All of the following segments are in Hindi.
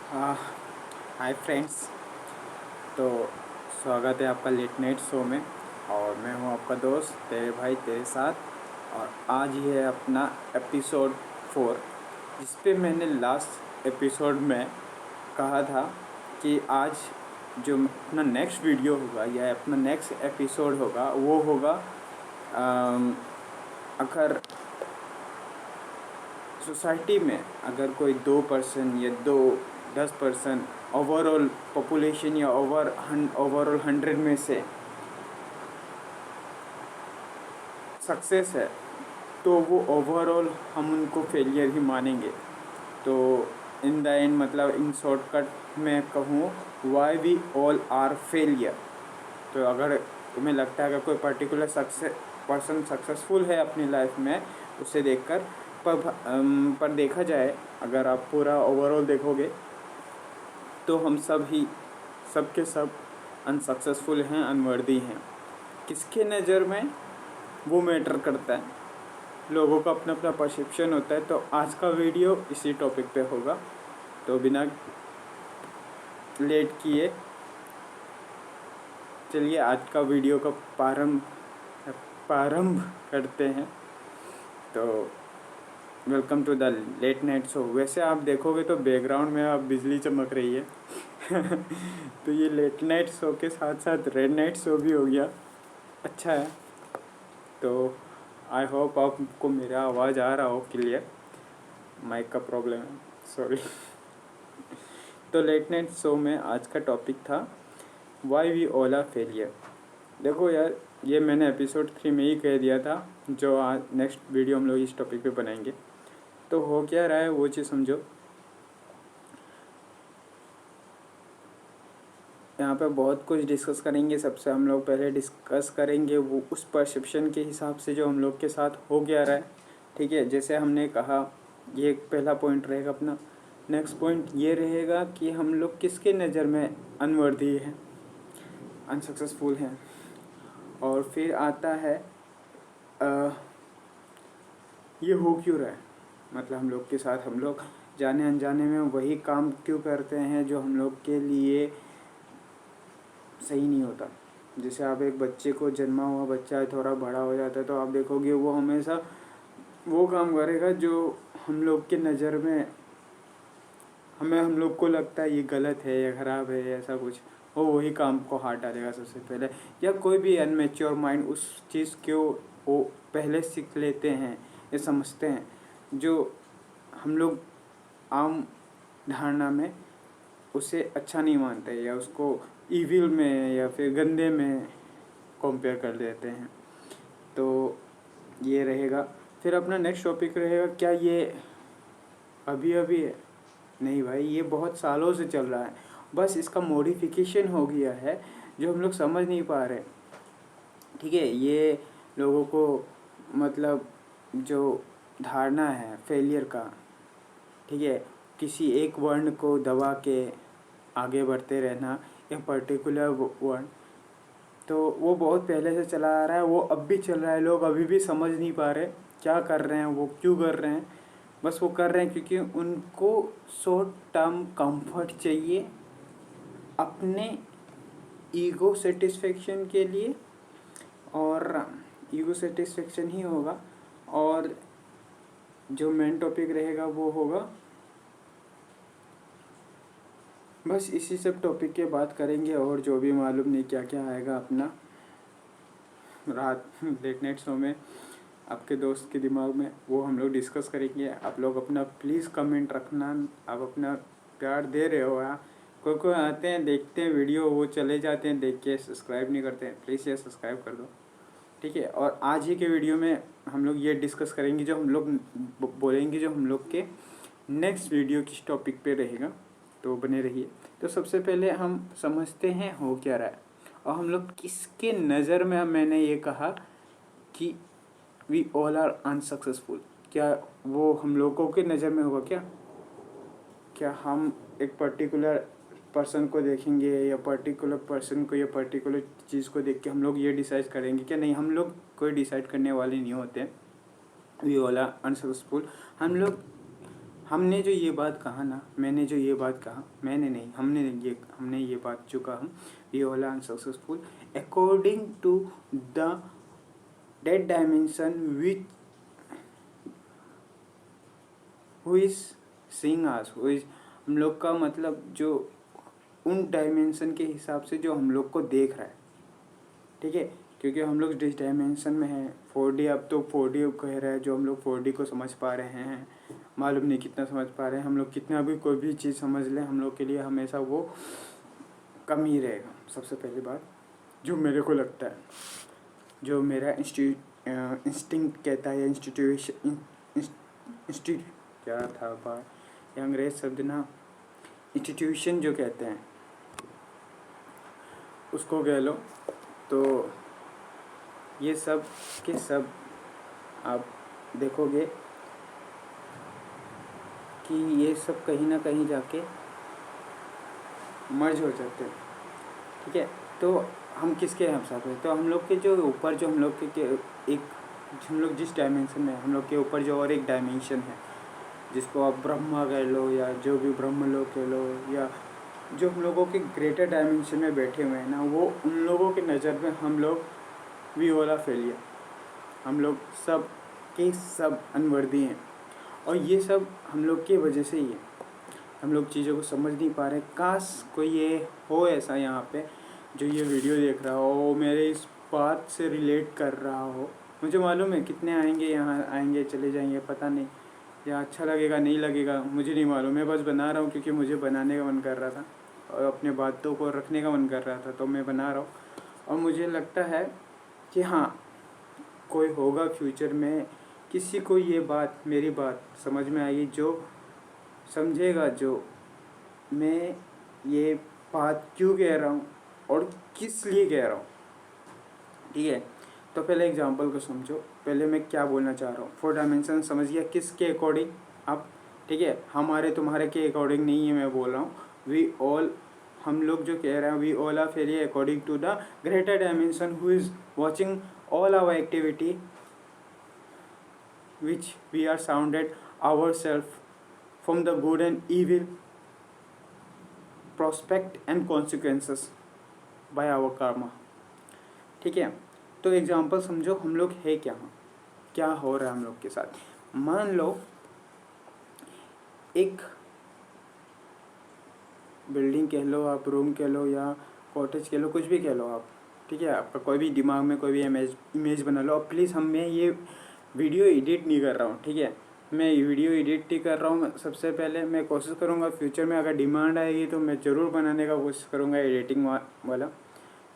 हाँ। Hi friends. तो स्वागत है आपका लेट नाइट शो में। और मैं हूँ आपका दोस्त तेरे भाई तेरे साथ। और आज ही है अपना एपिसोड 4, जिस पे मैंने लास्ट एपिसोड में कहा था कि आज जो अपना नेक्स्ट वीडियो होगा या अपना नेक्स्ट एपिसोड होगा वो होगा अगर सोसाइटी में अगर कोई 2% या 10% ओवरऑल पॉपुलेशन या ओवरऑल 100 में से सक्सेस है, तो वो ओवरऑल हम उनको फेलियर ही मानेंगे। तो इन द एंड मतलब इन शॉर्टकट में कहूँ, why we all are failure. तो अगर तुम्हें लगता है अगर कोई पर्टिकुलर पर्सन सक्सेसफुल है अपनी लाइफ में, उसे देखकर पर देखा जाए, अगर आप पूरा ओवरऑल देखोगे तो हम सब के सब अनसक्सेसफुल हैं, अनवर्दी हैं। किसके नज़र में वो मैटर करता है। लोगों का अपना अपना परसेप्शन होता है। तो आज का वीडियो इसी टॉपिक पे होगा। तो बिना लेट किए चलिए आज का वीडियो का प्रारंभ करते हैं। तो welcome to the late night show. वैसे आप देखोगे तो बैकग्राउंड में आप बिजली चमक रही है। तो ये लेट नाइट शो के साथ साथ रेड नाइट शो भी हो गया। अच्छा है। तो आई होप आपको मेरा आवाज़ आ रहा हो क्लियर। माइक का प्रॉब्लम है, सॉरी। तो लेट नाइट शो में आज का टॉपिक था why we all are failure. देखो यार, ये मैंने एपिसोड 3 में ही कह दिया था। जो आज नेक्स्ट वीडियो हम लोग इस टॉपिक पे बनाएंगे। तो हो क्या रहा है वो चीज़ समझो। यहाँ पे बहुत कुछ डिस्कस करेंगे। सबसे हम लोग पहले डिस्कस करेंगे वो उस परसेप्शन के हिसाब से जो हम लोग के साथ हो गया रहा है। ठीक है, जैसे हमने कहा, ये एक पहला पॉइंट रहेगा अपना। नेक्स्ट पॉइंट ये रहेगा कि हम लोग किसके नज़र में अनवर्दी हैं, अनसक्सेसफुल हैं। और फिर आता है ये हो क्यों रहा है, मतलब हम लोग के साथ हम लोग जाने अनजाने में वही काम क्यों करते हैं जो हम लोग के लिए सही नहीं होता। जैसे आप एक बच्चे को, जन्मा हुआ बच्चा है, थोड़ा बड़ा हो जाता है तो आप देखोगे वो हमेशा वो काम करेगा जो हम लोग के नज़र में हम लोग को लगता है ये गलत है या ख़राब है या ऐसा कुछ। वो वही काम को हाथ डालेगा सबसे पहले। या कोई भी अनमेच्योर माइंड उस चीज़ को वो पहले सीख लेते हैं या समझते हैं जो हम लोग आम धारणा में उसे अच्छा नहीं मानते या उसको ईविल में या फिर गंदे में कंपेयर कर देते हैं। तो ये रहेगा। फिर अपना नेक्स्ट टॉपिक रहेगा, क्या ये अभी अभी है? नहीं भाई, ये बहुत सालों से चल रहा है। बस इसका मॉडिफिकेशन हो गया है जो हम लोग समझ नहीं पा रहे। ठीक है, ये लोगों को मतलब जो धारणा है फेलियर का, ठीक है, किसी एक वर्ण को दबा के आगे बढ़ते रहना, एक पर्टिकुलर वर्ण, तो वो बहुत पहले से चला आ रहा है। वो अब भी चल रहा है। लोग अभी भी समझ नहीं पा रहे क्या कर रहे हैं, वो क्यों कर रहे हैं। बस वो कर रहे हैं क्योंकि उनको शॉर्ट टर्म कंफर्ट चाहिए अपने ईगो सेटिस्फेक्शन के लिए। और ईगो सेटिस्फेक्शन ही होगा। और जो मेन टॉपिक रहेगा वो होगा, बस इसी सब टॉपिक के बात करेंगे। और जो भी मालूम नहीं क्या क्या आएगा अपना रात लेट नाइट शो में आपके दोस्त के दिमाग में, वो हम लोग डिस्कस करेंगे। आप लोग अपना प्लीज़ कमेंट रखना। आप अपना प्यार दे रहे हो यार। कोई कोई आते हैं, देखते हैं वीडियो, वो चले जाते हैं देख के, सब्सक्राइब नहीं करते हैं। प्लीज़ ये सब्सक्राइब कर दो, ठीक है। और आज ही के वीडियो में हम लोग ये डिस्कस करेंगे, जो हम लोग बोलेंगे, जो हम लोग के नेक्स्ट वीडियो किस टॉपिक पे रहेगा। तो बने रहिए। तो सबसे पहले हम समझते हैं हो क्या रहा है और हम लोग किसके नज़र में, मैंने ये कहा कि वी ऑल आर अनसक्सेसफुल। क्या वो हम लोगों के नज़र में होगा क्या हम एक पर्टिकुलर पर्सन को देखेंगे या पर्टिकुलर पर्सन को या पर्टिकुलर चीज़ को देख के हम लोग ये डिसाइड करेंगे क्या? नहीं, हम लोग कोई डिसाइड करने वाले नहीं होते। We all are unsuccessful. हम लोग हमने जो ये बात कहा ना, मैंने जो ये बात कहा, मैंने नहीं, हमने ये बात जो कहा, we all are successful according to the date dimension which who is seeing us, who is, हम लोग का मतलब जो उन डायमेंशन के हिसाब से जो हम लोग को देख रहा है, ठीक है। क्योंकि हम लोग जिस डायमेंशन में हैं 4D, अब तो 4D कह रहा है, जो हम लोग 4D को समझ पा रहे हैं, मालूम नहीं कितना समझ पा रहे हैं हम लोग, कितना भी कोई भी चीज़ समझ लें हम लोग के लिए हमेशा वो कम ही रहेगा। सबसे पहली बात जो मेरे को लगता है, जो मेरा इंस्टिंक्ट कहता है, इंस्टीट्यूट क्या था बात, अंग्रेज शब्द ना, इंस्टीट्यूशन जो कहते हैं उसको कह लो, तो ये सब के सब आप देखोगे कि ये सब कहीं ना कहीं जाके मर्ज हो जाते हैं, ठीक है। तो हम किसके हम साथ में, तो हम लोग के जो ऊपर, जो हम लोग के एक, हम लोग जिस डायमेंशन में, हम लोग के ऊपर जो और एक डायमेंशन है, जिसको आप ब्रह्मा कह लो या जो भी ब्रह्म लोग कह लो, या जो हम लोगों के ग्रेटर डायमेंशन में बैठे हुए हैं ना, वो उन लोगों के नज़र में हम लोग वी वाला फेलियर, हम लोग सब के सब अनवर्दी हैं। और ये सब हम लोग की वजह से ही है, हम लोग चीज़ों को समझ नहीं पा रहे। काश कोई ये हो ऐसा यहाँ पे जो ये वीडियो देख रहा हो, मेरे इस बात से रिलेट कर रहा हो। मुझे मालूम है कितने आएंगे, यहाँ आएंगे चले जाएंगे, पता नहीं, या अच्छा लगेगा नहीं लगेगा मुझे नहीं मालूम। मैं बस बना रहा हूँ क्योंकि मुझे बनाने का मन कर रहा था और अपने बातों को रखने का मन कर रहा था, तो मैं बना रहा हूँ। और मुझे लगता है कि हाँ, कोई होगा फ्यूचर में, किसी को ये बात, मेरी बात समझ में आएगी, जो समझेगा जो मैं ये बात क्यों कह रहा हूँ और किस लिए कह रहा हूँ, ठीक है। तो पहले एग्जांपल को समझो, पहले मैं क्या बोलना चाह रहा हूँ। 4 डायमेंशन समझ गया किसके अकॉर्डिंग अब, ठीक है, हमारे तुम्हारे के अकॉर्डिंग नहीं है मैं बोल रहा हूँ। वी ऑल, हम लोग जो कह रहे हैं, we all are failure according to the greater dimension who is watching all our activity which we are sounded ourselves from the good and evil prospect and consequences by our karma, ठीक है। तो एग्जांपल समझो हम लोग है क्या हो रहा है हम लोग के साथ। मान लो एक बिल्डिंग कह लो आप, रूम कह लो या कॉटेज कह लो, कुछ भी कह लो आप, ठीक है। आपका कोई भी दिमाग में कोई भी इमेज बना लो। और प्लीज़ मैं ये वीडियो एडिट नहीं कर रहा हूँ, ठीक है, मैं वीडियो एडिट नहीं कर रहा हूँ। सबसे पहले मैं कोशिश करूँगा फ्यूचर में अगर डिमांड आएगी तो मैं ज़रूर बनाने का कोशिश करूँगा एडिटिंग वाला,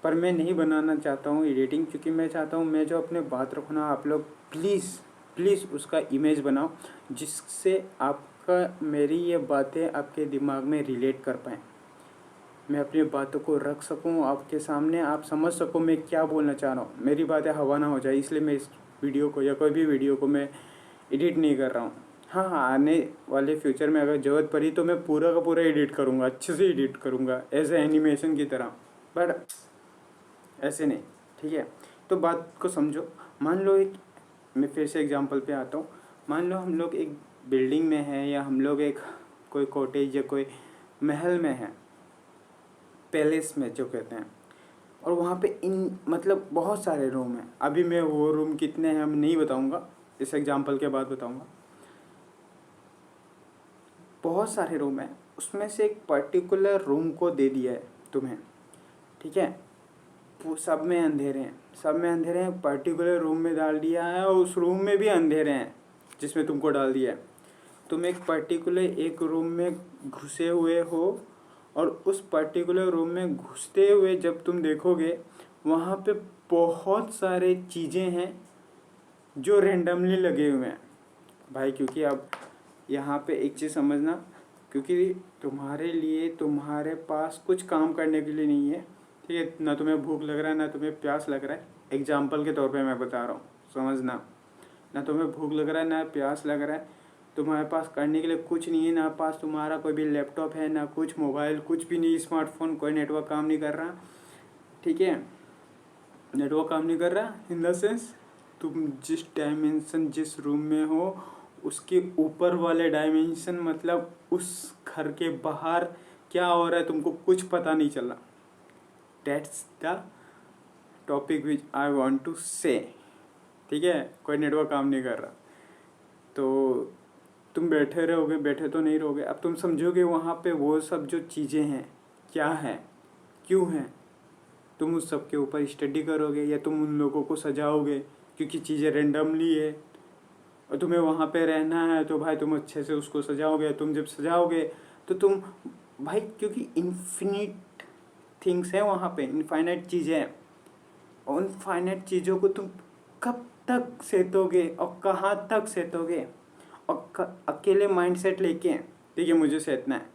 पर मैं नहीं बनाना चाहता हूँ एडिटिंग, क्योंकि मैं चाहता हूँ मैं जो अपने बात रखूँ ना, आप लोग प्लीज़ उसका इमेज बनाओ, जिससे आपका मेरी ये बातें आपके दिमाग में रिलेट कर पाएँ, मैं अपनी बातों को रख सकूं आपके सामने, आप समझ सको मैं क्या बोलना चाह रहा हूँ, मेरी बातें हवा ना हो जाए। इसलिए मैं इस वीडियो को या कोई भी वीडियो को मैं एडिट नहीं कर रहा हूँ। हाँ, आने वाले फ्यूचर में अगर ज़रूरत पड़ी तो मैं पूरा का पूरा एडिट करूँगा, अच्छे से एडिट करूँगा एज ए एनिमेशन की तरह, पर ऐसे नहीं, ठीक है। तो बात को समझो। मान लो एक, मैं फिर से एग्जांपल पे आता हूँ। मान लो हम लोग एक बिल्डिंग में हैं, या हम लोग एक कोई कॉटेज या कोई महल में हैं, पैलेस में जो कहते हैं, और वहाँ पे मतलब बहुत सारे रूम हैं। अभी मैं वो रूम कितने हैं हम नहीं बताऊँगा, इस एग्जांपल के बाद बताऊँगा। बहुत सारे रूम हैं, उसमें से एक पर्टिकुलर रूम को दे दिया है तुम्हें, ठीक है। सब में अंधेरे हैं, पर्टिकुलर रूम में डाल दिया है, और उस रूम में भी अंधेरे हैं जिसमें तुमको डाल दिया है। तुम एक पर्टिकुलर एक रूम में घुसे हुए हो, और उस पर्टिकुलर रूम में घुसते हुए जब तुम देखोगे, वहाँ पे बहुत सारे चीज़ें हैं जो रेंडमली लगे हुए हैं भाई। क्योंकि अब यहाँ पे एक चीज़ समझना, क्योंकि तुम्हारे लिए, तुम्हारे पास कुछ काम करने के लिए नहीं है, ठीक है। ना तुम्हें भूख लग रहा है, ना तुम्हें प्यास लग रहा है, एग्जाम्पल के तौर पे मैं बता रहा हूँ, समझना। ना तुम्हें भूख लग रहा है, ना प्यास लग रहा है, तुम्हारे पास करने के लिए कुछ नहीं है, ना पास तुम्हारा कोई भी लैपटॉप है, ना कुछ मोबाइल, कुछ भी नहीं, स्मार्टफोन, कोई नेटवर्क काम नहीं कर रहा, ठीक है। नेटवर्क काम नहीं कर रहा इन द सेंस तुम जिस डायमेंशन, जिस रूम में हो, उसके ऊपर वाले डायमेंशन, मतलब उस घर के बाहर क्या हो रहा है तुमको कुछ पता नहीं चल रहा। That's the topic which I want to say. ठीक है, कोई नेटवर्क काम नहीं कर रहा तो तुम बैठे रहोगे, बैठे तो नहीं रहोगे। अब तुम समझोगे वहाँ पे वो सब जो चीज़ें हैं क्या है, क्यों हैं, तुम उस सब के ऊपर स्टडी करोगे या तुम उन लोगों को सजाओगे क्योंकि चीज़ें रेंडमली है और तुम्हें वहाँ पे रहना है तो भाई तुम अच्छे से उसको सजाओगे। तुम जब सजाओगे तो तुम भाई, क्योंकि इन्फिनिट थिंग्स हैं वहाँ पे, इनफाइनाइट चीज़ें हैं, उन फाइनाइट चीज़ों को तुम कब तक सेतोगे और कहाँ तक सेतोगे, और अकेले माइंडसेट लेके ठीक है मुझे सेतना है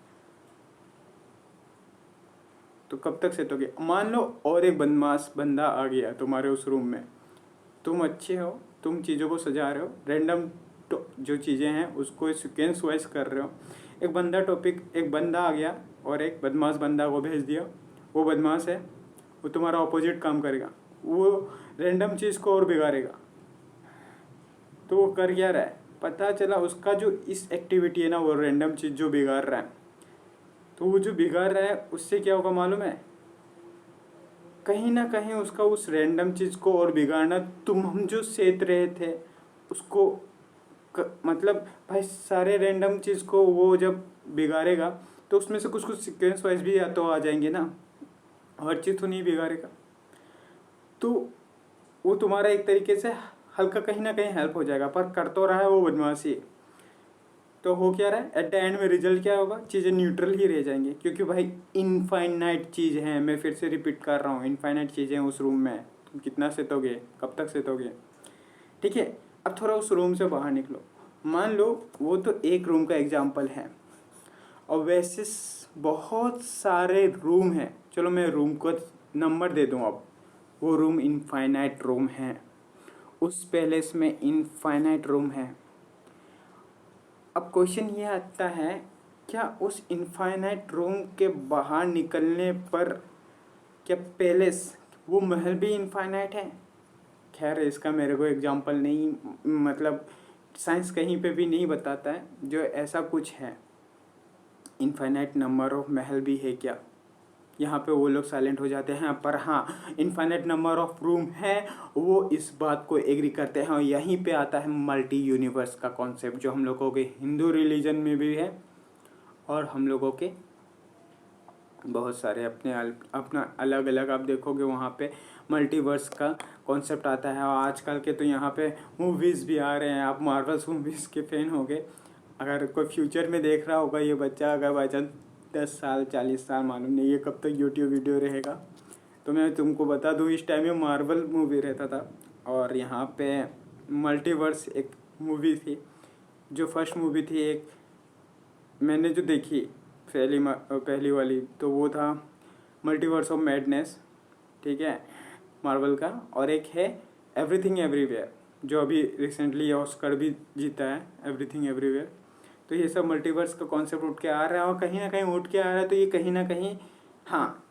तो कब तक सेतोगे। मान लो और एक बदमाश बंदा आ गया तुम्हारे उस रूम में, तुम अच्छे हो, तुम चीज़ों को सजा रहे हो, रैंडम जो चीज़ें हैं उसको सीक्वेंस वाइज कर रहे हो। एक बंदा आ गया और एक बदमाश बंदा को भेज दिया, वो बदमाश है, वो तुम्हारा ऑपोजिट काम करेगा, वो रैंडम चीज़ को और बिगाड़ेगा। तो वो कर क्या रहा है, पता चला उसका जो इस एक्टिविटी है ना, वो रैंडम चीज़ जो बिगाड़ रहा है, तो वो जो बिगाड़ रहा है उससे क्या होगा मालूम है, कहीं ना कहीं उसका उस रैंडम चीज़ को और बिगाड़ना, हम जो सेत रहे थे उसको मतलब भाई सारे रैंडम चीज़ को वो जब बिगाड़ेगा तो उसमें से कुछ कुछ सीक्वेंस वाइज भी या तो आ जाएंगे ना, हर चीज़ तो नहीं बिगाड़ेगा। तो वो तुम्हारा एक तरीके से हल्का कहीं ना कहीं हेल्प हो जाएगा, पर कर तो रहा है वो बदमाशी। तो हो क्या रहा है, एट द एंड में रिजल्ट क्या होगा, चीज़ें न्यूट्रल ही रह जाएंगी, क्योंकि भाई इनफाइनाइट चीज़ है। मैं फिर से रिपीट कर रहा हूँ, इनफाइनाइट चीज़ें उस रूम में, तुम कितना सेतोगे, कब तक सेतोगे। ठीक है, अब थोड़ा उस रूम से बाहर निकलो। मान लो वो तो एक रूम का एग्जाम्पल है और वैसे बहुत सारे रूम हैं। चलो मैं रूम को नंबर दे दूँ, अब वो रूम इनफाइनाइट रूम है, उस पैलेस में इनफाइनाइट रूम है। अब क्वेश्चन ये आता है, क्या उस इनफाइनाइट रूम के बाहर निकलने पर क्या पैलेस, वो महल भी इनफाइनाइट है। खैर इसका मेरे को एग्जांपल नहीं, मतलब साइंस कहीं पे भी नहीं बताता है जो ऐसा कुछ है, इनफाइनाइट नंबर ऑफ महल भी है क्या। यहाँ पे वो लोग साइलेंट हो जाते हैं, पर हाँ इनफाइनाइट नंबर ऑफ रूम है, वो इस बात को एग्री करते हैं। और यहीं पे आता है मल्टी यूनिवर्स का कॉन्सेप्ट, जो हम लोगों के हिंदू रिलीजन में भी है और हम लोगों के बहुत सारे अपना अलग अलग आप देखोगे वहाँ पे मल्टीवर्स का कॉन्सेप्ट आता है। और आजकल के तो यहाँ पे मूवीज़ भी आ रहे हैं, आप मार्वल्स मूवीज़ के फैन हो गए। अगर कोई फ्यूचर में देख रहा होगा ये बच्चा, अगर बाई चांस 10 साल 40 साल, मालूम नहीं ये कब तक यूट्यूब वीडियो रहेगा, तो मैं तुमको बता दूँ इस टाइम में मार्वल मूवी रहता था और यहाँ पे मल्टीवर्स एक मूवी थी। जो फर्स्ट मूवी थी एक मैंने जो देखी पहली वाली, तो वो था मल्टीवर्स ऑफ मैडनेस, ठीक है, मार्वल का। और एक है एवरीथिंग एवरीवेयर, जो अभी रिसेंटली ऑस्कर भी जीता है, एवरीथिंग एवरीवेयर। तो ये सब मल्टीवर्स का कॉन्सेप्ट उठ के आ रहा है और कहीं ना कहीं उठ के आ रहा है, तो ये कहीं ना कहीं हाँ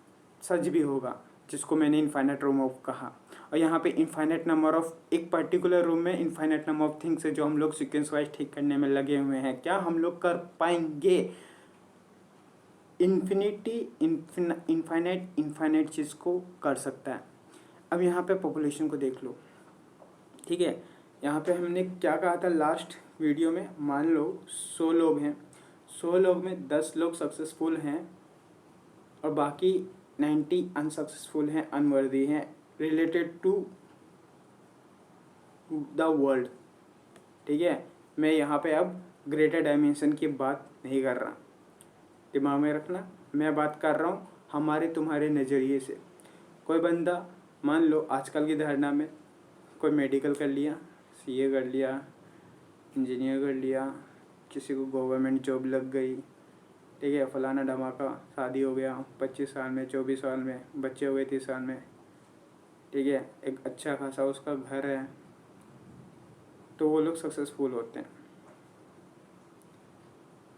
सच भी होगा, जिसको मैंने इनफाइनाइट रूम ऑफ कहा। और यहाँ पे इनफाइनाइट नंबर ऑफ, एक पर्टिकुलर रूम में इनफाइनाइट नंबर ऑफ थिंग्स है जो हम लोग सीक्वेंस वाइज ठीक करने में लगे हुए हैं। क्या हम लोग कर पाएंगे इनफाइनाइट चीज़ को कर सकता है। अब यहाँ पे पॉपुलेशन को देख लो, ठीक है। यहाँ पे हमने क्या कहा था लास्ट वीडियो में, मान लो 100 लोग हैं, 100 लोग में 10 लोग सक्सेसफुल हैं और बाकी 90 अनसक्सेसफुल हैं, अनवर्दी हैं, रिलेटेड टू द वर्ल्ड। ठीक है, मैं यहाँ पे अब ग्रेटर डायमेंशन की बात नहीं कर रहा, दिमाग में रखना। मैं बात कर रहा हूँ हमारे तुम्हारे नज़रिए से। कोई बंदा मान लो आजकल की धारणा में कोई मेडिकल कर लिया, सीए कर लिया, इंजीनियर कर लिया, किसी को गवर्नमेंट जॉब लग गई, ठीक है, फलाना धमाका शादी हो गया 25 साल में, 24 साल में, बच्चे हो गए 30 साल में, ठीक है, एक अच्छा खासा उसका घर है, तो वो लोग सक्सेसफुल होते हैं।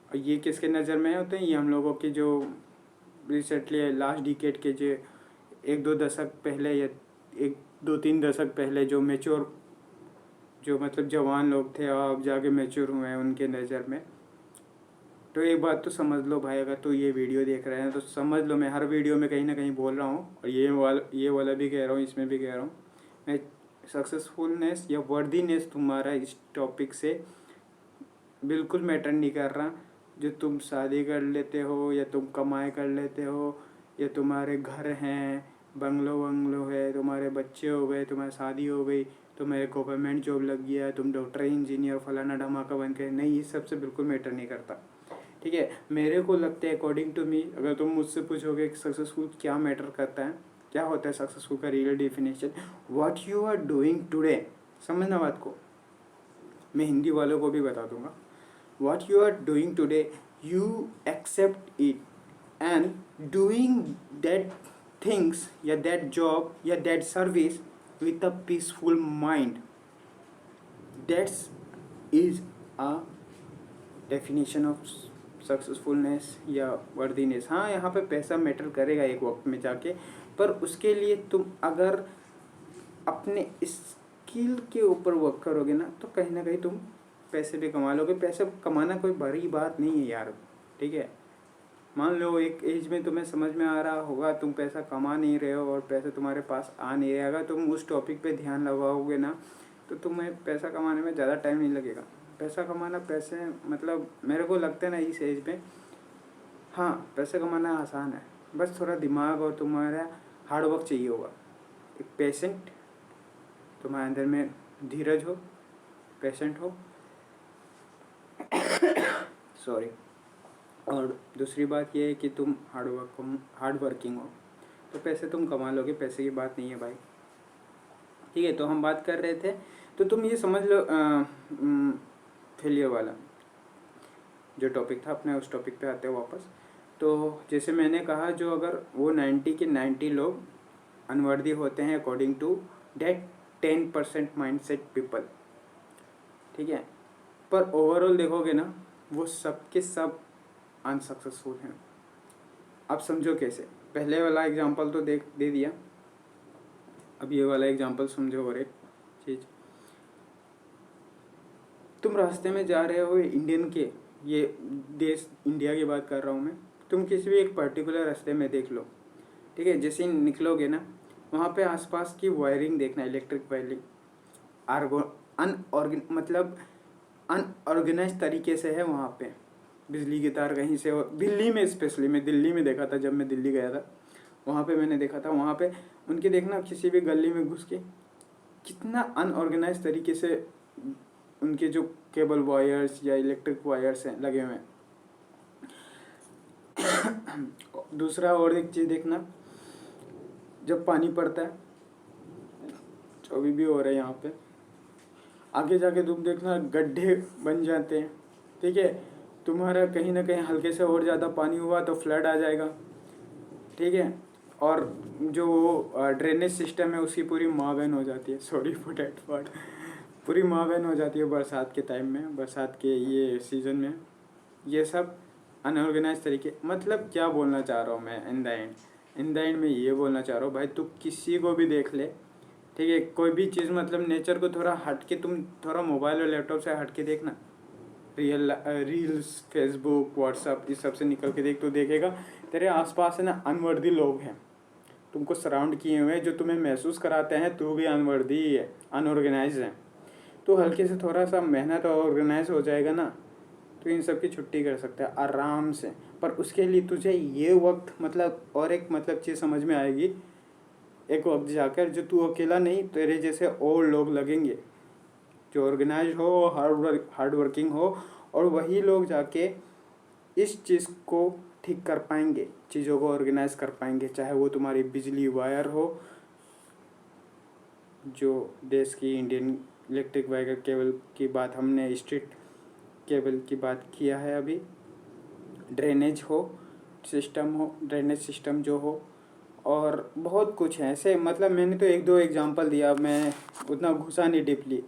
और ये किसके नज़र में होते हैं, ये हम लोगों के जो रिसेंटली लास्ट डिकेड के जो 1-2 दशक पहले या 1-2-3 दशक पहले जो मैच्योर जो मतलब जवान लोग थे अब जाके मैच्योर हुए हैं उनके नज़र में। तो एक बात तो समझ लो भाई, अगर तो ये वीडियो देख रहे हैं तो समझ लो मैं हर वीडियो में कहीं ना कहीं बोल रहा हूँ, और ये वाला भी कह रहा हूँ, इसमें भी कह रहा हूँ, मैं सक्सेसफुलनेस या वर्दीनेस तुम्हारा इस टॉपिक से बिल्कुल मैटर नहीं कर रहा। जो तुम शादी कर लेते हो या तुम कमाई कर लेते हो या तुम्हारे घर हैं, बंगलो है, तुम्हारे बच्चे हो गए, तुम्हारी शादी हो गई, तुम्हारे गवर्नमेंट जॉब लग गया, तुम डॉक्टर इंजीनियर फलाना धमाका बन गए, नहीं, ये सबसे बिल्कुल मैटर नहीं करता। ठीक है, मेरे को लगता है अकॉर्डिंग टू मी, अगर तुम मुझसे पूछोगे कि सक्सेसफुल क्या मैटर करता है, क्या होता है सक्सेसफुल का real definition, what you are doing today. समझना बात को, मैं हिंदी वालों को भी बता दूंगा। What you are doing today, you accept it and doing that things या दैट जॉब या that service with a peaceful mind, that's is a definition of successfulness या वर्दीनेस। हाँ, यहाँ पे पैसा मैटर करेगा एक वक्त में जाके, पर उसके लिए तुम अगर अपने स्किल के ऊपर वर्क करोगे ना, तो कहीं ना कहीं तुम पैसे भी कमा लोगे। पैसे कमाना कोई बड़ी बात नहीं है यार, ठीक है। मान लो एक एज में तुम्हें समझ में आ रहा होगा तुम पैसा कमा नहीं रहे हो और पैसा तुम्हारे पास आ नहीं रहेगा, तुम उस टॉपिक पे ध्यान लगाओगे ना, तो तुम्हें पैसा कमाने में ज़्यादा टाइम नहीं लगेगा। पैसा कमाना, पैसे मतलब मेरे को लगता है ना इस एज में, हाँ पैसे कमाना आसान है, बस थोड़ा दिमाग और तुम्हारा हार्ड वर्क चाहिए होगा। एक पेशेंट तुम्हारे अंदर में, धीरज हो, पेशेंट हो सॉरी। और दूसरी बात ये है कि तुम हार्ड वर्किंग हो, तो पैसे तुम कमा लोगे, पैसे की बात नहीं है भाई। ठीक है, तो हम बात कर रहे थे, तो तुम ये समझ लो फेलियर वाला जो टॉपिक था अपने, उस टॉपिक पे आते हो वापस। तो जैसे मैंने कहा, जो अगर वो 90 के 90 लोग अनवर्दी होते हैं according to date 10% mindset people, ठीक है, पर ओवरऑल देखोगे ना, वो सब के सब अनसक्सेसफुल हैं। अब समझो कैसे, पहले वाला एग्जांपल तो दे दिया, अब ये वाला एग्जांपल समझो। और एक चीज़, तुम रास्ते में जा रहे हो इंडियन के, ये देश इंडिया की बात कर रहा हूँ मैं, तुम किसी भी एक पर्टिकुलर रास्ते में देख लो, ठीक है, जैसे ही निकलोगे ना, वहाँ पे आसपास की वायरिंग देखना, इलेक्ट्रिक वायरिंग मतलब अनऑर्गेनाइज तरीके से है वहाँ पे। बिजली की तार कहीं से, दिल्ली में स्पेशली, मैं दिल्ली में देखा था, जब मैं दिल्ली गया था वहाँ पे मैंने देखा था, वहाँ पे उनके देखना किसी भी गली में घुस के कितना अनऑर्गेनाइज तरीके से उनके जो केबल वायर्स या इलेक्ट्रिक वायर्स हैं लगे हुए हैं। दूसरा और एक चीज़ देखना, जब पानी पड़ता है, जो अभी भी हो रहा है यहाँ पे, आगे जाके तुम देखना गड्ढे बन जाते हैं, ठीक है, तुम्हारा कहीं ना कहीं हल्के से और ज़्यादा पानी हुआ तो फ्लड आ जाएगा, ठीक है, और जो ड्रेनेज सिस्टम है उसकी पूरी माँ बहन हो जाती है, सॉरी फॉर डैट वर्ड, पूरी माँ बहन हो जाती है बरसात के टाइम में, बरसात के ये सीज़न में। ये सब अनऑर्गेनाइज तरीके, मतलब क्या बोलना चाह रहा हूँ मैं, इन द एंड में ये बोलना चाह रहा हूँ भाई, तू किसी को भी देख ले, ठीक है, कोई भी चीज़, मतलब नेचर को थोड़ा हट के, तुम थोड़ा मोबाइल और लैपटॉप से हट के देखना, रील्स, फेसबुक, व्हाट्सअप, इस सब से निकल के देख, तो देखेगा तेरे आसपास है ना अनवर्दी लोग हैं, तुमको सराउंड किए हुए हैं, जो तुम्हें महसूस कराते हैं तू भी अनवर्दी है, अनऑर्गेनाइज है। तो हल्के से थोड़ा सा मेहनत और ऑर्गेनाइज हो जाएगा ना, तो इन सब की छुट्टी कर सकते हैं आराम से। पर उसके लिए तुझे ये वक्त, मतलब और एक मतलब चीज़ समझ में आएगी, एक वक्त जाकर जो तू अकेला नहीं, तेरे जैसे और लोग लगेंगे जो ऑर्गेनाइज हो, हार्ड वर्किंग हो, और वही लोग जाके इस चीज़ को ठीक कर पाएंगे, चीज़ों को ऑर्गेनाइज कर पाएंगे, चाहे वो तुम्हारी बिजली वायर हो, जो देश की इंडियन इलेक्ट्रिक वायर केबल की बात हमने, स्ट्रीट केबल की बात किया है अभी, ड्रेनेज सिस्टम जो हो, और बहुत कुछ है ऐसे। मतलब मैंने तो एक दो एग्जांपल दिया, मैं उतना घुसा नहीं डीपली,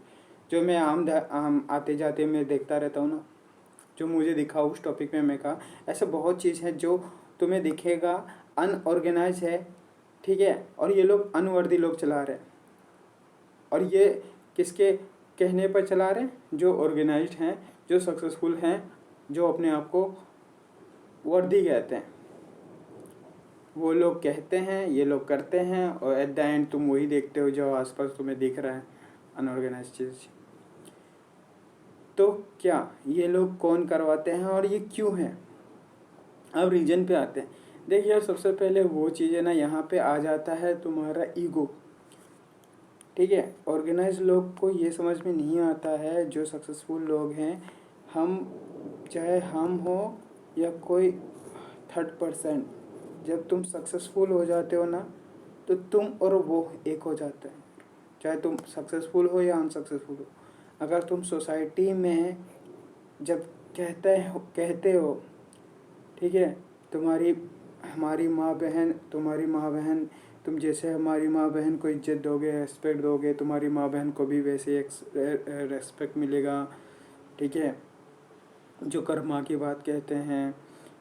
जो मैं आम आते जाते मैं देखता रहता हूँ ना, जो मुझे दिखा उस टॉपिक में मैं कहा, ऐसे बहुत चीज़ है जो तुम्हें दिखेगा अनऑर्गेनाइज है, ठीक है, और ये लोग अनवर्दी लोग चला रहे हैं, और ये किसके कहने पर चला रहे हैं, जो ऑर्गेनाइज्ड हैं, जो सक्सेसफुल हैं, जो अपने आप को वर्दी कहते हैं, वो लोग कहते हैं, ये लोग करते हैं, और एट द एंड तुम वही देखते हो जो आसपास तुम्हें दिख रहा है, अनऑर्गेनाइज्ड चीज़। तो क्या ये लोग कौन करवाते हैं और ये क्यों है? अब रीजन पे आते हैं। देखिए यार, सबसे पहले वो चीज़ है ना, यहाँ पे आ जाता है तुम्हारा ईगो। ठीक है, ऑर्गेनाइज लोग को ये समझ में नहीं आता है, जो सक्सेसफुल लोग हैं, हम चाहे हम हो या कोई थर्ड पर्सन, जब तुम सक्सेसफुल हो जाते हो ना, तो तुम और वो एक हो जाता है, चाहे तुम सक्सेसफुल हो या अनसक्सेसफुल हो। अगर तुम सोसाइटी में जब कहते हो, ठीक है, हमारी माँ बहन, तुम जैसे हमारी माँ बहन को इज्जत दोगे, रेस्पेक्ट दोगे, तुम्हारी माँ बहन को भी वैसे रेस्पेक्ट मिलेगा। ठीक है, जो कर्मा की बात कहते हैं,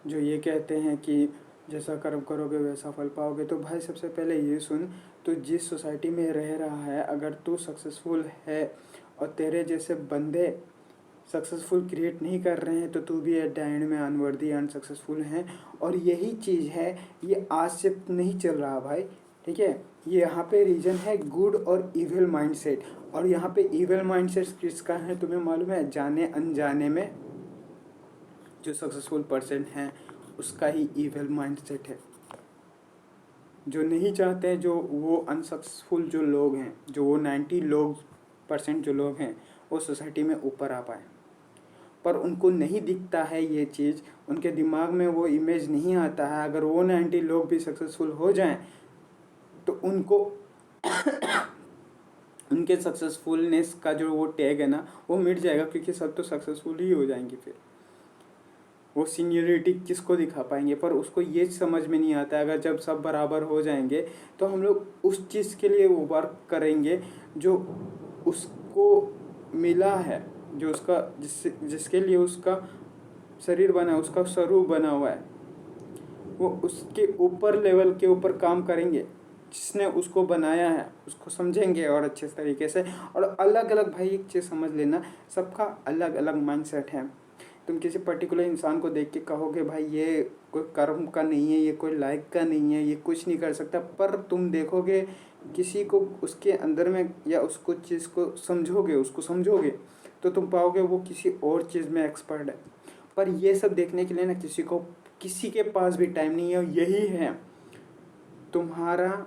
जो ये कहते हैं कि जैसा कर्म करोगे वैसा फल पाओगे। तो भाई सबसे पहले ये सुन, तो जिस सोसाइटी में रह रहा है, अगर तू सक्सेसफुल है और तेरे जैसे बंदे सक्सेसफुल क्रिएट नहीं कर रहे हैं, तो तू भी एट द एंड में अनवर्दी अनसक्सेसफुल हैं। और यही चीज़ है, ये आज से नहीं चल रहा भाई। ठीक है, ये यहाँ पे रीजन है गुड और इविल माइंडसेट। और यहाँ पे इविल माइंडसेट किसका है तुम्हें मालूम है? जाने अनजाने में जो सक्सेसफुल पर्सन है उसका ही इविल माइंडसेट है। जो नहीं चाहते हैं, जो वो अनसक्सेसफुल जो लोग हैं, जो वो 90% जो लोग हैं, वो सोसाइटी में ऊपर आ पाए, पर उनको नहीं दिखता है ये चीज़, उनके दिमाग में वो इमेज नहीं आता है। अगर वो 90 लोग भी सक्सेसफुल हो जाएं तो उनको उनके सक्सेसफुलनेस का जो वो टैग है ना, वो मिट जाएगा, क्योंकि सब तो सक्सेसफुल ही हो जाएंगे। फिर वो सीनियरिटी किसको दिखा पाएंगे? पर उसको ये समझ में नहीं आता है, अगर जब सब बराबर हो जाएंगे तो हम लोग उस चीज़ के लिए वो वर्क करेंगे जो उसको मिला है, जो उसका जिसके लिए उसका शरीर बना है, उसका स्वरूप बना हुआ है, वो उसके ऊपर लेवल के ऊपर काम करेंगे। जिसने उसको बनाया है उसको समझेंगे और अच्छे तरीके से। और अलग अलग, भाई एक चीज़ समझ लेना, सबका अलग अलग माइंडसेट है। तुम किसी पर्टिकुलर इंसान को देख के कहोगे भाई ये कोई कर्म का नहीं है, ये कोई लायक का नहीं है, ये कुछ नहीं कर सकता, पर तुम देखोगे किसी को उसके अंदर में, या उसको चीज़ को समझोगे, उसको समझोगे, तो तुम पाओगे वो किसी और चीज़ में एक्सपर्ट है। पर ये सब देखने के लिए ना किसी के पास भी टाइम नहीं है। यही है तुम्हारा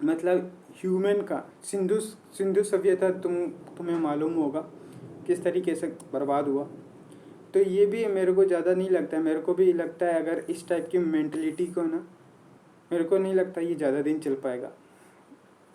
मतलब ह्यूमन का सिंधु सभ्यता, तुम्हें मालूम होगा किस तरीके से बर्बाद हुआ। तो ये भी मेरे को ज़्यादा नहीं लगता है, मेरे को भी लगता है अगर इस टाइप की मेंटलिटी को ना, मेरे को नहीं लगता ये ज़्यादा दिन चल पाएगा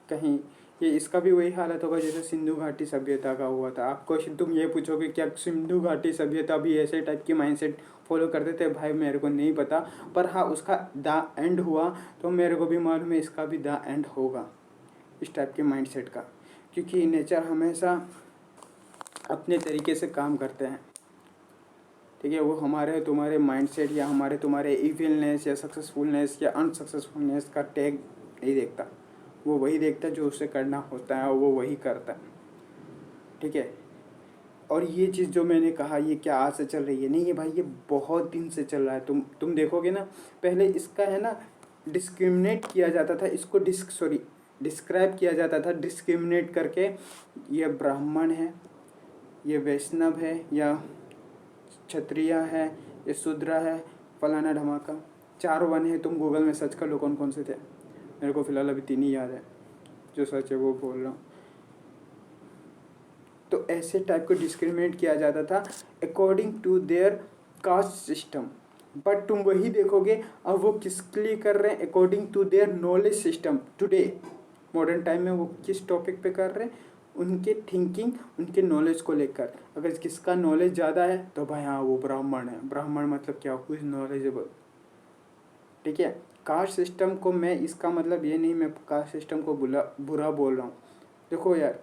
कहीं। ये इसका भी वही हालत होगा जैसे सिंधु घाटी सभ्यता का हुआ था। आपको तुम ये पूछोगे क्या सिंधु घाटी सभ्यता भी ऐसे टाइप की माइंडसेट फॉलो करते थे? भाई मेरे को नहीं पता, पर हाँ उसका द एंड हुआ तो मेरे को भी मालूम है इसका भी द एंड होगा इस टाइप के माइंडसेट का, क्योंकि नेचर हमेशा अपने तरीके से काम करते हैं। ठीक है, वो हमारे तुम्हारे माइंडसेट या हमारे तुम्हारे इविलनेस या सक्सेसफुलनेस या अनसक्सेसफुलनेस का टैग नहीं देखता। वो वही देखता है जो उसे करना होता है, और वो वही करता है। ठीक है, और ये चीज़ जो मैंने कहा ये क्या आज से चल रही है? नहीं है भाई, ये बहुत दिन से चल रहा है। तुम देखोगे ना, पहले इसका है ना डिस्क्रिमिनेट किया जाता था, इसको डिस्क्राइब किया जाता था डिस्क्रिमिनेट करके, ये ब्राह्मण है, ये वैष्णव है, या क्षत्रिय है, ये शूद्र है, फलाना ढमाका। 4 वन है, तुम गूगल में सर्च कर लो कौन कौन से थे। मेरे को फिलहाल अभी 3 ही याद है, जो सच है वो बोल रहा हूँ। तो ऐसे टाइप को डिस्क्रिमिनेट किया जाता था according to their caste system. But तुम वही देखोगे अब वो किसके लिए कर रहे हैं? According to their knowledge system. Today modern time में वो किस टॉपिक पे कर रहे हैं? उनके थिंकिंग, उनके नॉलेज को लेकर। अगर किसका नॉलेज ज़्यादा है तो भाई हाँ वो ब्राह्मण है। ब्राह्मण मतलब क्या? Who is knowledgeable. ठीक है, कास्ट सिस्टम को मैं इसका मतलब ये नहीं मैं कास्ट सिस्टम को बुरा बोल रहा हूँ। देखो यार,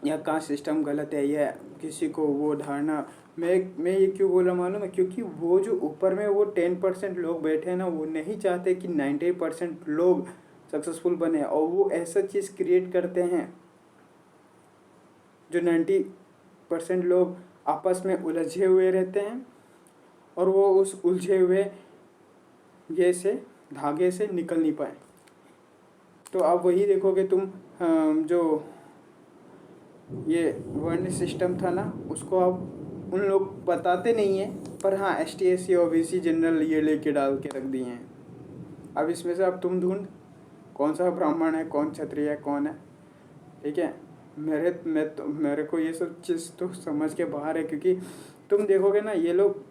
या कास्ट सिस्टम गलत है, या किसी को वो धारणा, मैं ये क्यों बोल रहा मालूम है? क्योंकि वो जो ऊपर में वो 10% लोग बैठे हैं ना, वो नहीं चाहते कि 90% लोग सक्सेसफुल बने, और वो ऐसा चीज़ क्रिएट करते हैं जो 90% लोग आपस में उलझे हुए रहते हैं और वो उस उलझे हुए ये से धागे से निकल नहीं पाए। तो आप वही देखोगे तुम, जो ये वर्ण सिस्टम था ना, उसको अब उन लोग बताते नहीं हैं, पर हाँ ST SC OBC जनरल ये लेके डाल के रख दिए हैं। अब इसमें से अब तुम ढूंढ कौन सा ब्राह्मण है, कौन क्षत्रिय है, कौन है। ठीक है, मेरे को ये सब चीज़ तो समझ के बाहर है, क्योंकि तुम देखोगे ना ये लोग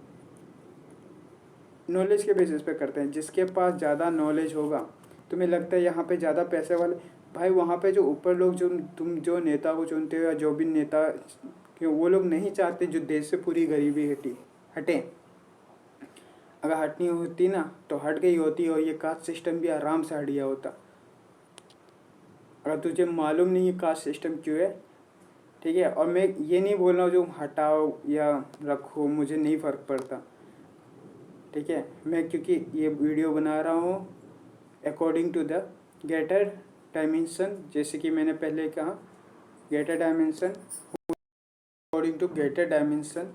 नॉलेज के बेसिस पे करते हैं। जिसके पास ज़्यादा नॉलेज होगा, तुम्हें लगता है यहाँ पे ज़्यादा पैसे वाले, भाई वहाँ पे जो ऊपर लोग, जो तुम जो नेता को चुनते हो या जो भी नेता, क्यों वो लोग नहीं चाहते जो देश से पूरी गरीबी हटे। अगर हटनी होती ना तो हट गई होती, और ये कास्ट सिस्टम भी आराम से हट गया होता। अगर तुझे मालूम नहीं है कास्ट सिस्टम क्यों है, ठीक है, और मैं ये नहीं बोल रहा हूँ जो हटाओ या रखो, मुझे नहीं फ़र्क पड़ता। ठीक है, मैं क्योंकि ये वीडियो बना रहा हूँ according to the greater dimension, जैसे कि मैंने पहले कहा greater dimension, according to greater dimension.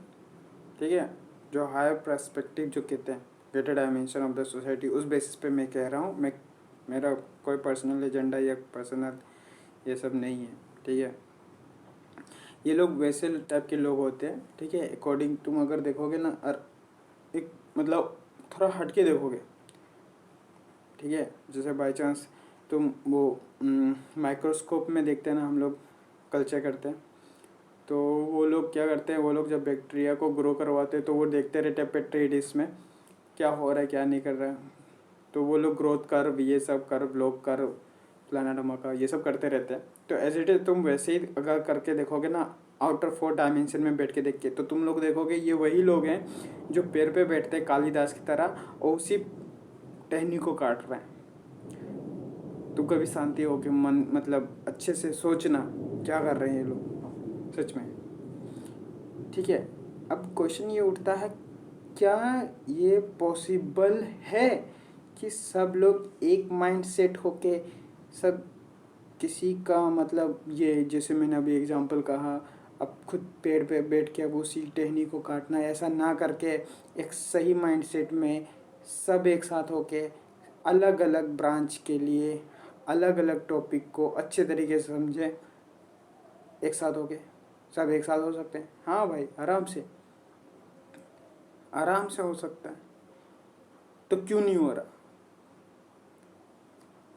ठीक है, जो हायर पर्सपेक्टिव जो कहते हैं greater dimension of the society, उस बेसिस पे मैं कह रहा हूँ। मेरा कोई पर्सनल एजेंडा या पर्सनल ये सब नहीं है। ठीक है, ये लोग वैसे टाइप के लोग होते हैं। ठीक है, अकॉर्डिंग तुम अगर देखोगे ना, एक मतलब थोड़ा हट के देखोगे। ठीक है, जैसे बाई चांस तुम वो माइक्रोस्कोप में देखते हैं ना, हम लोग कल्चर करते हैं, तो वो लोग क्या करते हैं, वो लोग जब बैक्टीरिया को ग्रो करवाते हैं तो वो देखते रहते हैं पेट्री डिश में क्या हो रहा है क्या नहीं कर रहा है। तो वो लोग ग्रोथ कर्व, ये सब कर्व, लॉग कर्व, फलाना ढमाका, ये सब करते रहते हैं। तो एज इट इज तुम वैसे ही अगर करके देखोगे ना, आउटर 4 डायमेंशन में बैठ के देख के, तो तुम लोग देखोगे ये वही लोग हैं जो पेड़ पे बैठते हैं कालिदास की तरह और उसी टहनी को काट रहे हैं। तुम कभी शांति हो के मन मतलब अच्छे से सोचना क्या कर रहे हैं ये लोग सच में। ठीक है, अब क्वेश्चन ये उठता है, क्या ये पॉसिबल है कि सब लोग एक माइंड सेट होके, सब किसी का मतलब ये, जैसे मैंने अभी एग्जांपल कहा, अब खुद पेड़ पे बैठ के अब उसी टहनी को काटना, ऐसा ना करके एक सही माइंड सेट में सब एक साथ होके अलग अलग ब्रांच के लिए अलग अलग टॉपिक को अच्छे तरीके से समझे, एक साथ होके सब एक साथ हो सकते हैं। हाँ भाई, आराम से हो सकता है, तो क्यों नहीं हो रहा।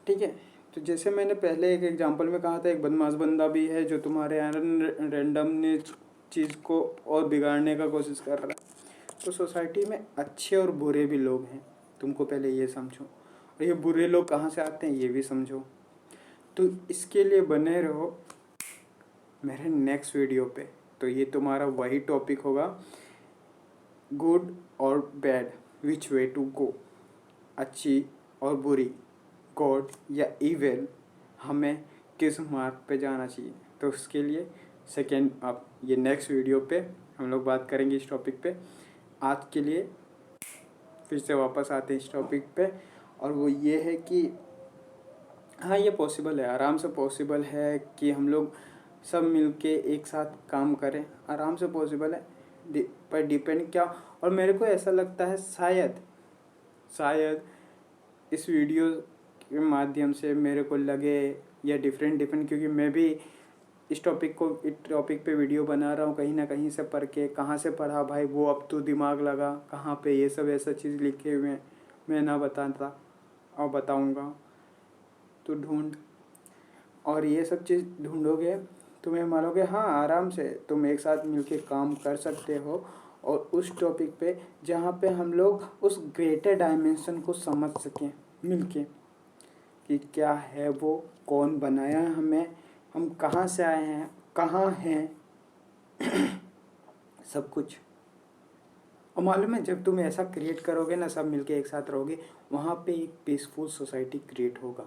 ठीक है, तो जैसे मैंने पहले एक एग्जांपल में कहा था, एक बदमाश बंदा भी है जो तुम्हारे रैंडमली चीज़ को और बिगाड़ने का कोशिश कर रहा है। तो सोसाइटी में अच्छे और बुरे भी लोग हैं, तुमको पहले ये समझो, और ये बुरे लोग कहाँ से आते हैं ये भी समझो। तो इसके लिए बने रहो मेरे नेक्स्ट वीडियो पे। तो ये तुम्हारा वही टॉपिक होगा, गुड और bad, which way to go, अच्छी और बुरी, गॉड या इविल, हमें किस मार्ग पे जाना चाहिए। तो उसके लिए सेकेंड आप ये नेक्स्ट वीडियो पे हम लोग बात करेंगे इस टॉपिक पे। आज के लिए फिर से वापस आते हैं इस टॉपिक पे, और वो ये है कि हाँ ये पॉसिबल है, आराम से पॉसिबल है कि हम लोग सब मिलके एक साथ काम करें, आराम से पॉसिबल है। पर डिपेंड क्या, और मेरे को ऐसा लगता है शायद इस वीडियो के माध्यम से मेरे को लगे या डिफरेंट, क्योंकि मैं भी इस टॉपिक पे वीडियो बना रहा हूँ कहीं ना कहीं से पढ़ के। कहाँ से पढ़ा भाई वो अब तो दिमाग लगा, कहाँ पे ये सब ऐसा चीज़ लिखे हुए हैं मैं ना बताता और बताऊँगा, तो ढूंढ, और ये सब चीज़ ढूंढोगे तुम्हें मानोगे हाँ आराम से तुम एक साथ मिलके काम कर सकते हो। और उस टॉपिक पे जहाँ पे हम लोग उस ग्रेटर डायमेंशन को समझ सकें मिलके, कि क्या है वो, कौन बनाया है हमें, हम कहाँ से आए हैं, कहाँ हैं, सब कुछ। और मालूम है जब तुम ऐसा क्रिएट करोगे ना, सब मिलके एक साथ रहोगे, वहाँ पे एक पीसफुल सोसाइटी क्रिएट होगा,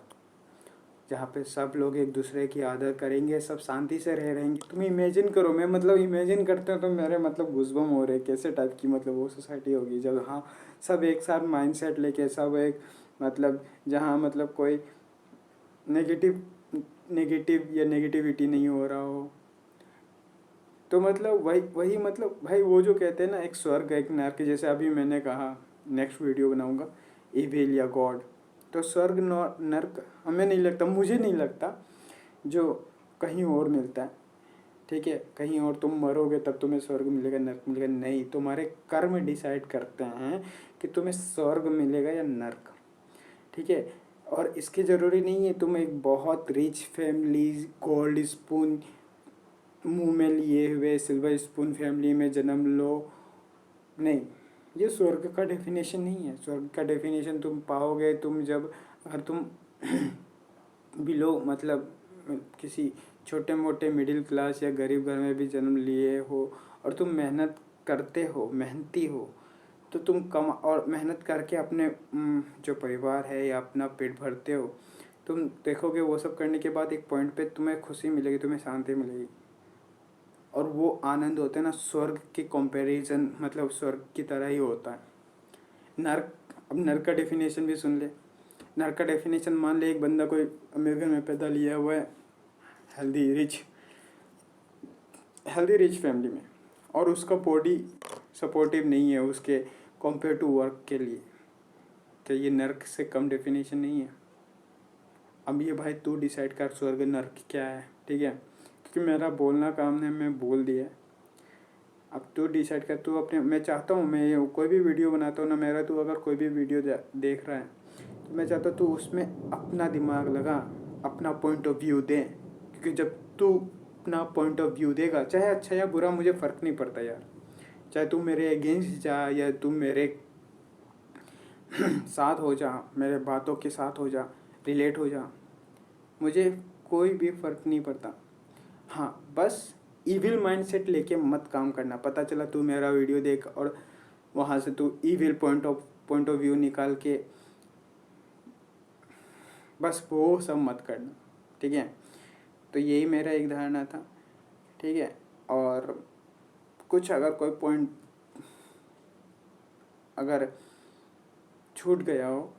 जहाँ पे सब लोग एक दूसरे की आदर करेंगे, सब शांति से रहेंगे। तुम इमेजिन करो, मैं मतलब इमेजिन करते हो तो मेरे मतलब गूज़बम्स हो रहे कैसे टाइप की मतलब वो सोसाइटी होगी, जब हाँ सब एक साथ माइंडसेट लेके, सब एक मतलब जहाँ मतलब कोई नेगेटिव या नेगेटिविटी नहीं हो रहा हो, तो मतलब वही मतलब भाई वो जो कहते हैं ना एक स्वर्ग एक नर्क, जैसे अभी मैंने कहा नेक्स्ट वीडियो बनाऊंगा इविल या गॉड। तो स्वर्ग नर्क हमें नहीं लगता, मुझे नहीं लगता जो कहीं और मिलता है, ठीक है। कहीं और तुम मरोगे तब तुम्हें स्वर्ग मिलेगा नर्क मिलेगा, नहीं, तुम्हारे कर्म डिसाइड करते हैं कि तुम्हें स्वर्ग मिलेगा या नर्क, ठीक है। और इसकी ज़रूरी नहीं है तुम एक बहुत रिच फैमिली गोल्ड स्पून मुंह में लिए हुए सिल्वर स्पून फैमिली में जन्म लो, नहीं, ये स्वर्ग का डेफिनेशन नहीं है। स्वर्ग का डेफिनेशन तुम पाओगे तुम जब, अगर तुम बिलो मतलब किसी छोटे मोटे मिडिल क्लास या गरीब घर में भी जन्म लिए हो और तुम मेहनत करते हो, मेहनती हो, तो तुम कम और मेहनत करके अपने जो परिवार है या अपना पेट भरते हो, तुम देखोगे वो सब करने के बाद एक पॉइंट पे तुम्हें खुशी मिलेगी, तुम्हें शांति मिलेगी। और वो आनंद होता है ना स्वर्ग के कंपैरिजन, मतलब स्वर्ग की तरह ही होता है। नर्क, अब नर्क का डेफिनेशन भी सुन ले। नर्क का डेफिनेशन, मान ले एक बंदा कोई अमीर घर में पैदा लिया हुआ है, हेल्दी रिच फैमिली में, और उसका बॉडी सपोर्टिव नहीं है उसके कंपेयर टू वर्क के लिए, क्या ये नर्क से कम डेफिनेशन नहीं है? अब ये भाई तू डिसाइड कर स्वर्ग नर्क क्या है, ठीक है, क्योंकि मेरा बोलना काम है, मैं बोल दिया। अब तू डिसाइड कर, तू अपने, मैं चाहता हूँ मैं ये कोई भी वीडियो बनाता हूँ ना मेरा, तू अगर कोई भी वीडियो देख रहा है तो मैं चाहता हूँ तू उसमें अपना दिमाग लगा, अपना पॉइंट ऑफ व्यू दे, क्योंकि जब तू अपना पॉइंट ऑफ व्यू देगा, चाहे अच्छा या बुरा मुझे फ़र्क नहीं पड़ता यार, चाहे तू मेरे अगेंस्ट जा या तू मेरे साथ हो जा, मेरे बातों के साथ हो जा, रिलेट हो जा, मुझे कोई भी फ़र्क नहीं पड़ता। हाँ, बस इविल माइंडसेट लेके मत काम करना। पता चला तू मेरा वीडियो देख और वहाँ से तू इविल पॉइंट ऑफ व्यू निकाल के, बस वो सब मत करना, ठीक है। तो यही मेरा एक धारणा था, ठीक है। और कुछ अगर कोई पॉइंट अगर छूट गया हो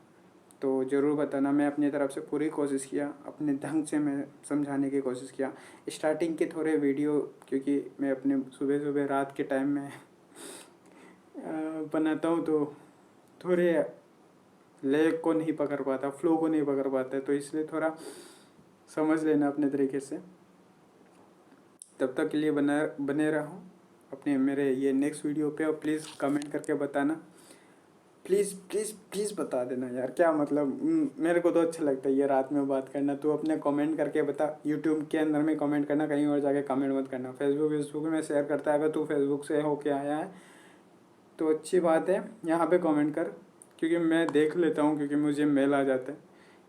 तो ज़रूर बताना। मैं अपनी तरफ से पूरी कोशिश किया, अपने ढंग से मैं समझाने की कोशिश किया। स्टार्टिंग के थोड़े वीडियो, क्योंकि मैं अपने सुबह सुबह रात के टाइम में बनाता हूँ, तो थोड़े लेग को नहीं पकड़ पाता, फ्लो को नहीं पकड़ पाता, तो इसलिए थोड़ा समझ लेना अपने तरीके से। तब तक के लिए बने रहो अपने मेरे ये नेक्स्ट वीडियो पे, और प्लीज़ कमेंट करके बताना, प्लीज़ प्लीज़ प्लीज़ बता देना यार, क्या मतलब मेरे को तो अच्छा लगता है ये रात में बात करना। तो अपने कमेंट करके बता, यूट्यूब के अंदर में कमेंट करना, कहीं और जाके कमेंट मत करना। फेसबुक में शेयर करता है, अगर तू फेसबुक से होके आया है तो अच्छी बात है, यहाँ पे कमेंट कर, क्योंकि मैं देख लेता हूँ, क्योंकि मुझे मेल आ जाता है,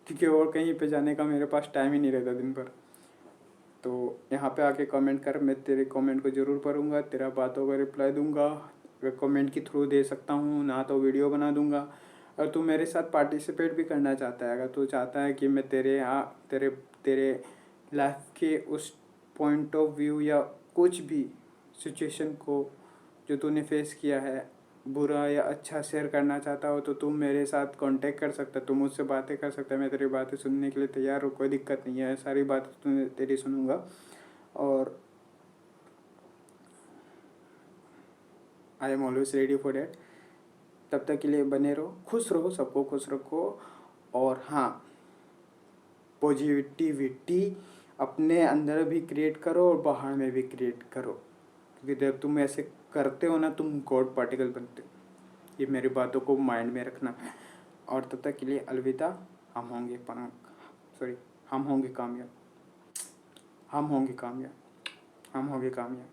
क्योंकि और कहीं पे जाने का मेरे पास टाइम ही नहीं रहता दिन भर। तो यहाँ पे आके कमेंट कर, मैं तेरे कमेंट को ज़रूर पढ़ूंगा, तेरा बातों का रिप्लाई दूंगा। अगर कमेंट के थ्रू दे सकता हूँ ना तो वीडियो बना दूंगा। अगर तू मेरे साथ पार्टिसिपेट भी करना चाहता है, अगर तू चाहता है कि मैं तेरे यहाँ तेरे लाइफ के उस पॉइंट ऑफ व्यू या कुछ भी सिचुएशन को जो तूने फेस किया है, बुरा या अच्छा शेयर करना चाहता हो, तो तुम मेरे साथ कांटेक्ट कर सकता है, तुम मुझसे बातें कर सकता है। मैं तेरी बातें सुनने के लिए तैयार हूँ, कोई दिक्कत नहीं है, सारी बातें तेरी सुनूंगा। और I am always ready for that. तब तक के लिए बने रहो, खुश रहो, सबको खुश रखो। और हाँ, पॉजिटिविटी अपने अंदर भी क्रिएट करो और बाहर में भी क्रिएट करो, क्योंकि जब तुम ऐसे करते हो ना, तुम गॉड पार्टिकल बनते हो। ये मेरी बातों को माइंड में रखना। और तब तक के लिए अलविदा। हम होंगे हम होंगे कामयाब, हम होंगे कामयाब, हम होंगे कामयाब।